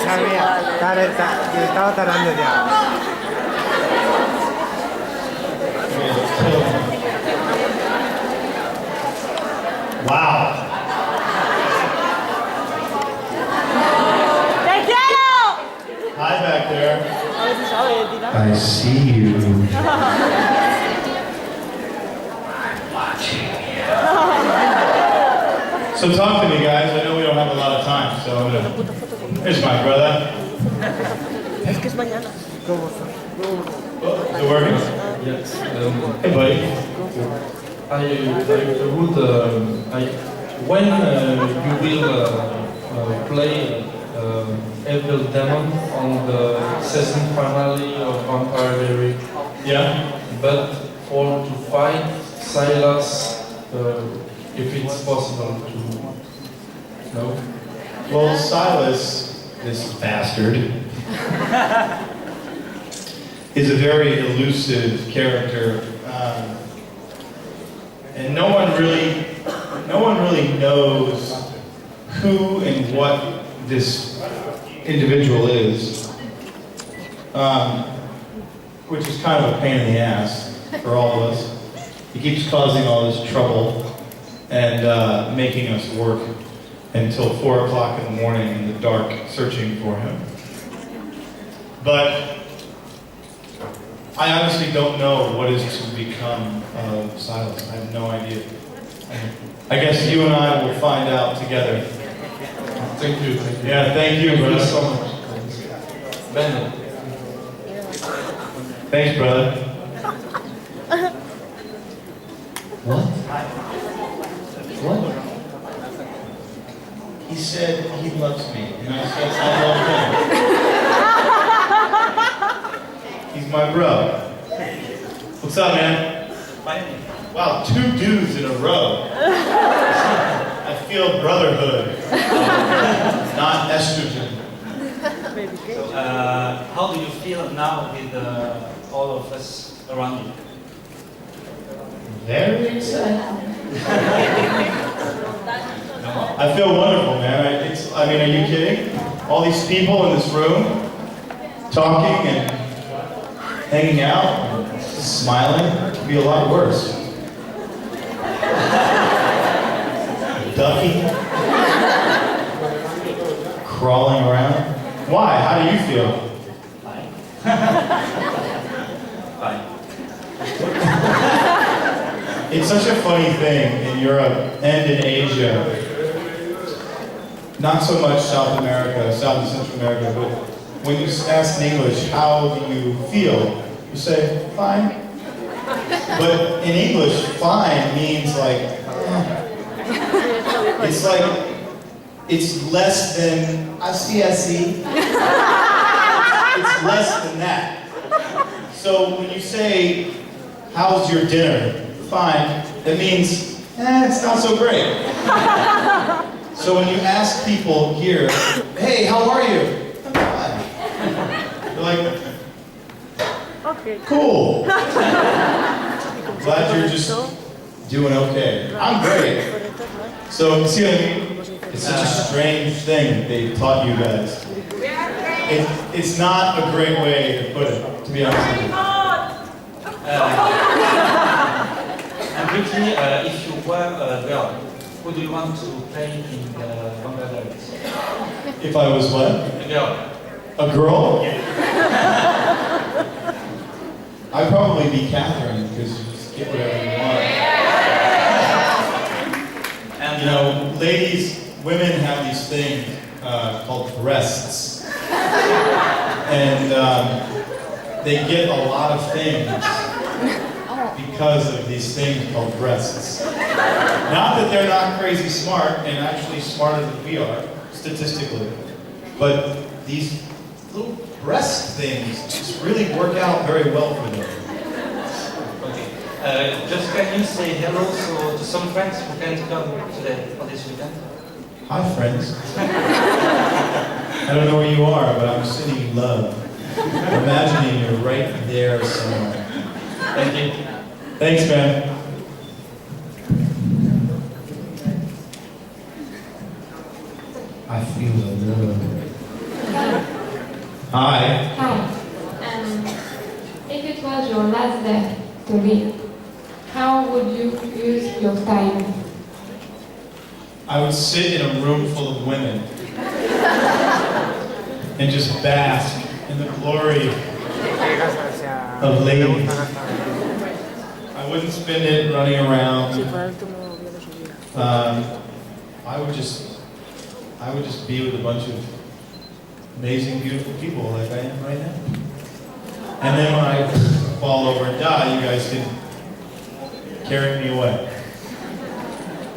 sabía. Estaba tardando ya. Wow. Hi back there. I see you. I'm watching you. So talk to me, guys. I know we don't have a lot of time, so I'm gonna... Here's my brother. Es que es mañana. Oh, is it working? Yes. Hey, buddy. When you will play Evil Demon on the season finale of Vampire Diary, Yeah? but to fight Silas, if it's possible to know. Well, Silas, this bastard, is a very elusive character, and no one really knows who and what this individual is, which is kind of a pain in the ass for all of us. He keeps causing all this trouble and making us work until 4 o'clock in the morning in the dark searching for him. But I honestly don't know what is to become of Silas. I have no idea. I guess you and I will find out together. Thank you. Yeah, thank you, Thank brother. you so much. Ben. Thanks, brother. What? What? He said he loves me, and I said I love him. He's my bro. What's up, man? Wow, 2 dudes in a row. I feel brotherhood, not estrogen. So, how do you feel now with all of us around you? Very excited. I feel wonderful, man. I mean, are you kidding? All these people in this room, talking and hanging out, and smiling, could be a lot worse. Ducky, crawling around. Why? How do you feel? Fine. Fine. It's such a funny thing in Europe and in Asia. Not so much South America, South and Central America, but when you ask in English, how do you feel? You say, fine. But in English, fine means like, it's like, it's less than, I see. It's less than that. So when you say, how's your dinner? Fine, that means, it's not so great. So when you ask people here, hey, how are you? I'm fine. They're like, Okay. cool. Glad you're just doing okay. I'm great. So, see what I mean? It's such a strange thing that they taught you guys. It's not a great way to put it, to be honest with you. And quickly, if you were a girl, who do you want to play in the Vampire Diaries? If I was what? A girl. A girl? I'd probably be Catherine, because you just get whatever you want. And You know, ladies, women have these things called breasts. And they get a lot of things because of these things called breasts. Not that they're not crazy smart, and actually smarter than we are, statistically. But these little breast things just really work out very well for them. okay. Just can you say hello to some friends who can't come today for this weekend? Hi, friends. I don't know where you are, but I'm sending love. Imagining you're right there somewhere. Thank you. Thanks, man. I feel a little Hi. Hi. If it was your last day to live, how would you use your time? I would sit in a room full of women and just bask in the glory of ladies. I wouldn't spend it running around. I would just be with a bunch of amazing, beautiful people like I am right now. And then when I fall over and die, you guys can carry me away.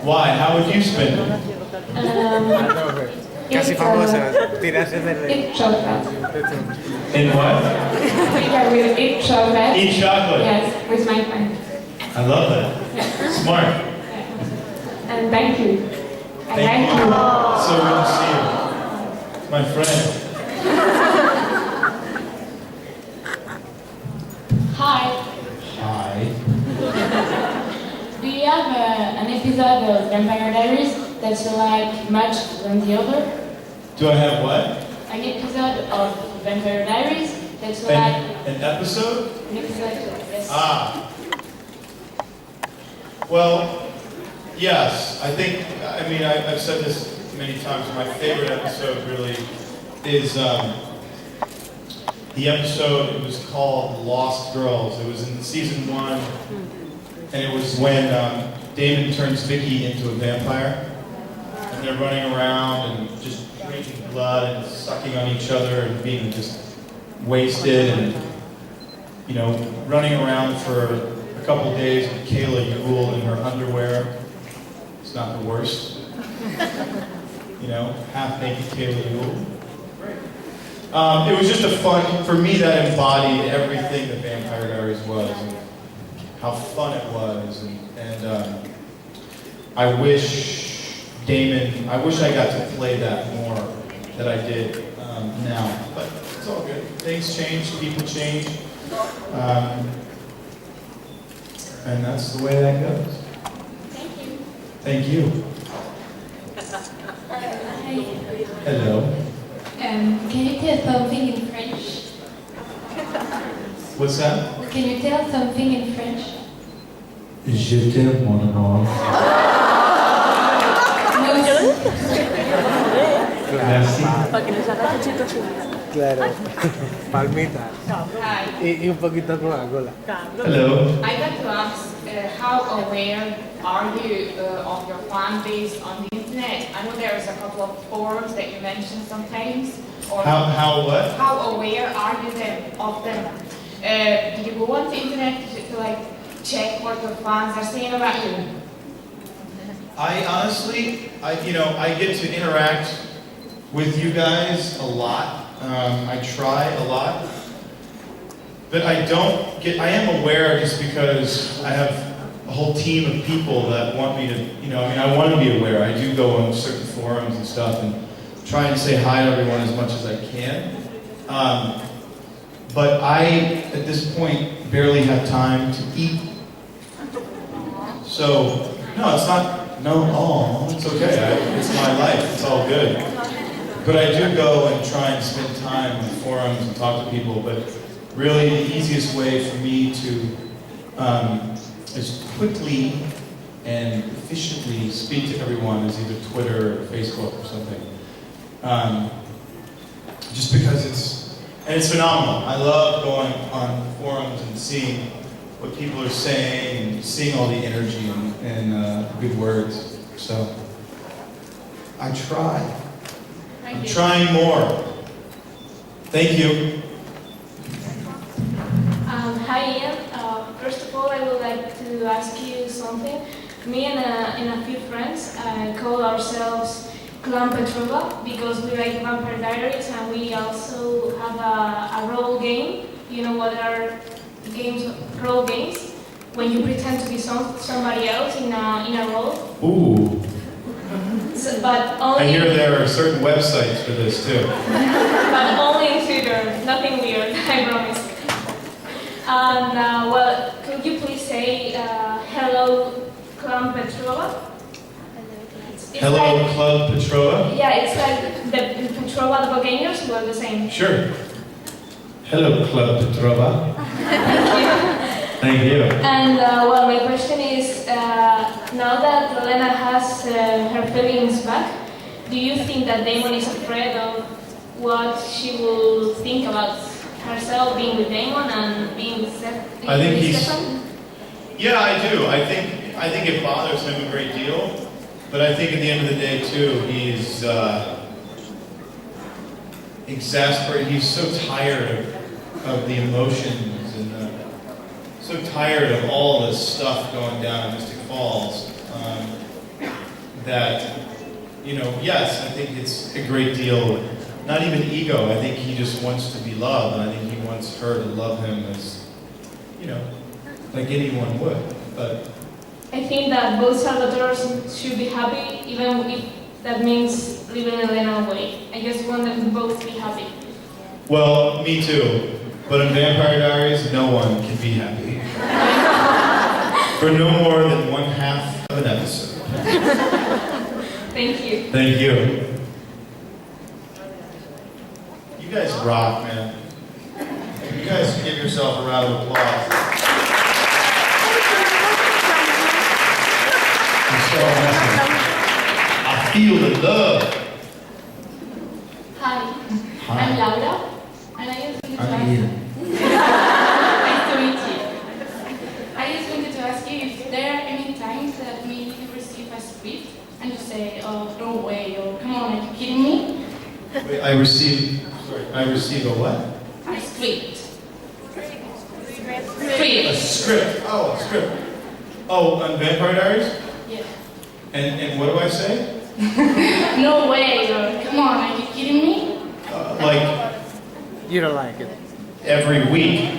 Why? How would you spend it? Casi famosa, tirarse Eat chocolate. In what? I will eat chocolate. Eat chocolate. Yes, with my friend. I love that. Smart. And thank you. Thank you. So good to see you. My friend. Hi. Hi. Do you have an episode of Vampire Diaries that's like much than the other? Do I have what? An episode of Vampire Diaries that's like An episode? an episode, yes. Ah. Well, yes. I think, I've said this many times. My favorite episode really is the episode, it was called Lost Girls. It was in season 1, and it was when Damon turns Vicky into a vampire, and they're running around and just drinking blood and sucking on each other and being just wasted and, running around for a couple days with Kayla Yule in her underwear. It's not the worst. Half-naked Kayla Yule. It was just for me that embodied everything that Vampire Diaries was, and how fun it was, and I wish I got to play that more than I did now, but it's all good. Things change, people change, and that's the way that goes. Thank you. Thank you. Hi. Hello. Can you tell something in French? What's that? Can you tell something in French? Je t'aime, mon amour. Merci. Para que les haga pechito así. Claro. Palmita. Hi. Y un poquito con Coca-Cola. Hello. I got to ask, how aware are you of your fan base on the internet? I know there's a couple of forums that you mentioned sometimes. Or How what? How aware are you of them? Do you go on the internet to like check what your fans are saying about you? I honestly, I get to interact with you guys a lot. I try a lot, but I am aware just because I have a whole team of people that want me to, I want to be aware. I do go on certain forums and stuff and try and say hi to everyone as much as I can. But I, at this point, barely have time to eat. So, no, it's okay. It's my life. It's all good. But I do go and try and spend time on forums and talk to people. But really, the easiest way for me to as quickly and efficiently speak to everyone is either Twitter or Facebook or something. Just because it's phenomenal. I love going on forums and seeing what people are saying and seeing all the energy and good words. So I try. I'm trying more. Thank you. Hi Ian. First of all, I would like to ask you something. Me and a few friends call ourselves Clan Petrova because we like Vampire Diaries and we also have a role game. You know what are role games? When you pretend to be somebody else in a role. Ooh. So, but only. I hear there are certain websites for this too. But only in Twitter. Nothing weird, I promise. And well, could you please say hello, Clan Petrova? Hello, like, Club Petrova? Yeah, it's like the Petrova, the Volcanoes were the same. Sure. Hello, Club Petrova. Thank you. And well, my question is, now that Lorena has her feelings back, do you think that Damon is afraid of what she will think about herself being with Damon and being with I think he's. Stefan? Yeah, I do. I think it bothers him a great deal, but I think at the end of the day too, he's exasperated. He's so tired of the emotions and so tired of all this stuff going down in Mystic Falls that, you know, yes, I think it's a great deal. Not even ego. I think he just wants to be loved, and I think he wants her to love him as, you know, like anyone would. But I think that both Salvatores should be happy, even if that means leaving Elena away. I just want them to both be happy. well, me too. But in Vampire Diaries, no one can be happy for no more than one half of an episode. Thank you. Thank you. You guys rock, man. You guys give yourself a round of applause. You're so awesome. I feel the love. Hi, Hi. I'm Laura, and I just wanted to I'm ask Ian. Nice to meet you. I just wanted to ask you if there are any times that maybe you receive a script and you say, oh, no way, or come on, are you kidding me? Wait, I receive a what? A script. A script. Oh, a script. Oh, on Vampire Diaries? Yeah. And what do I say? No way, or come on, are you kidding me? Like You don't like it. every week.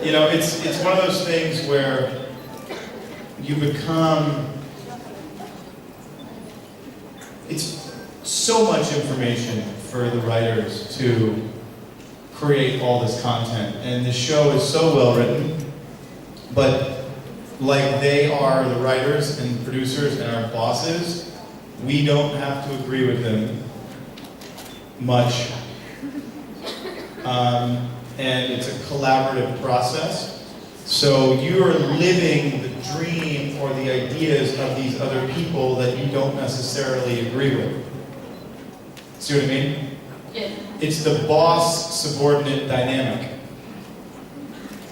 You know, it's one of those things where you become. It's so much information for the writers to create all this content, and the show is so well written, but like they are the writers and producers and our bosses, we don't have to agree with them much. And it's a collaborative process. So you are living the dream or the ideas of these other people that you don't necessarily agree with. See what I mean? Yeah. It's the boss-subordinate dynamic.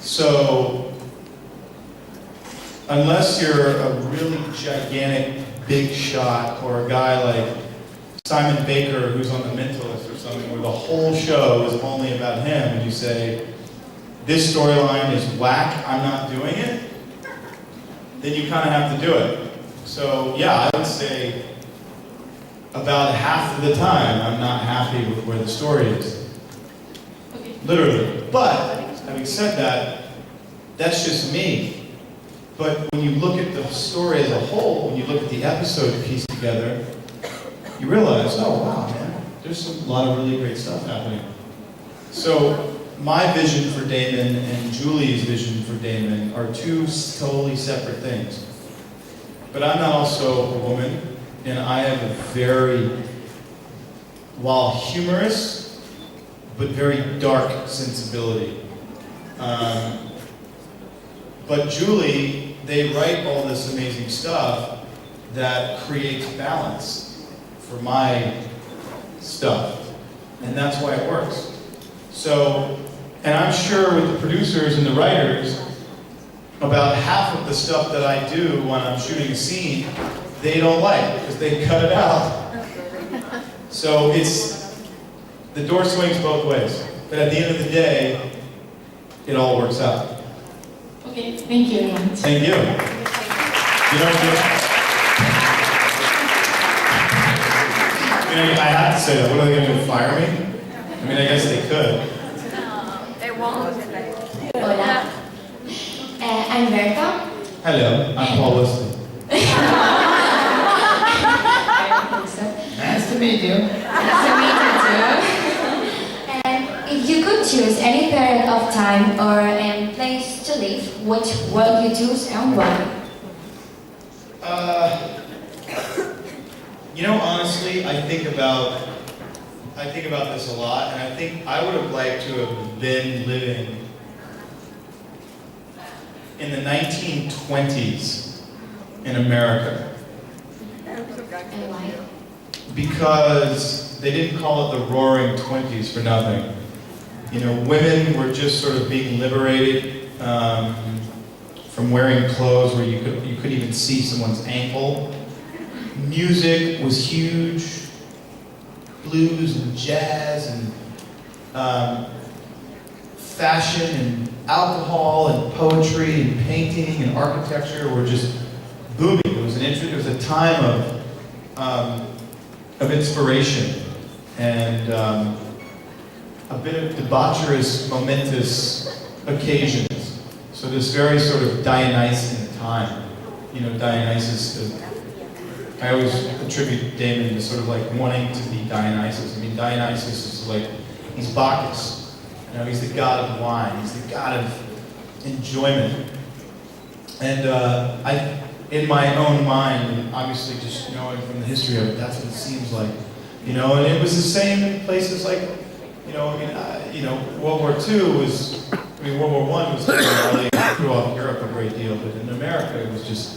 So, unless you're a really gigantic big shot or a guy like Simon Baker who's on The Mentalist or something where the whole show is only about him and you say, this storyline is whack, I'm not doing it, then you kind of have to do it. So yeah, I would say about half of the time I'm not happy with where the story is. Okay. Literally. But, having said that, that's just me. But when you look at the story as a whole, when you look at the episode pieced together, you realize, oh wow, man, there's a lot of really great stuff happening. So, my vision for Damon and Julie's vision for Damon are two totally separate things. But I'm not also a woman, and I have a very, while humorous, but very dark sensibility. But Julie, they write all this amazing stuff that creates balance for my stuff. And that's why it works. So, and I'm sure with the producers and the writers, about half of the stuff that I do when I'm shooting a scene, they don't like because they cut it out. So it's, the door swings both ways. But at the end of the day, it all works out. Okay, thank you very much. Thank you. You know, I have to say that. What are they going to do, fire me? I mean, I guess they could. Hola. I'm Berta. Hello, I'm Paul Wesley. Nice to meet you. Nice to meet you too. And if you could choose any period of time or a place to live, which would you choose and why? You know, honestly, I think about I think about this a lot, and I think I would have liked to have been living in the 1920s in America. And why? Because they didn't call it the Roaring Twenties for nothing. You know, women were just sort of being liberated from wearing clothes where you couldn't even see someone's ankle. Music was huge. Blues and jazz and fashion and alcohol and poetry and painting and architecture were just booming. It was a time of inspiration and a bit of debaucherous, momentous occasions. So this very sort of Dionysian time. You know, Dionysus, I always attribute Damon to sort of like wanting to be Dionysus. I mean, Dionysus is like, he's Bacchus. You know, he's the god of wine. He's the god of enjoyment. And in my own mind, and obviously just knowing from the history of it, that's what it seems like. You know, and it was the same in places like, World War II was, World War I was really threw off Europe a great deal, but in America it was just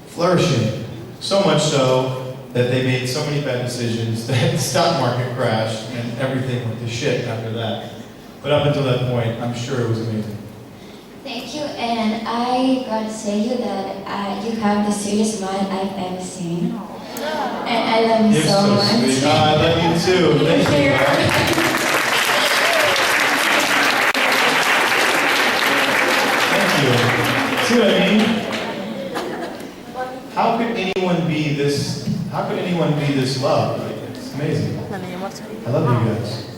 flourishing. So much so that they made so many bad decisions that the stock market crashed and everything went to shit after that. But up until that point, I'm sure it was amazing. Thank you, and I gotta say you that you have the sweetest mind I've ever seen. And I love you You're so much. sweet. I love you too. Thank you. Thank you. See what I mean? How could anyone be this? How could anyone be this loved? Like, it's amazing. I love you guys.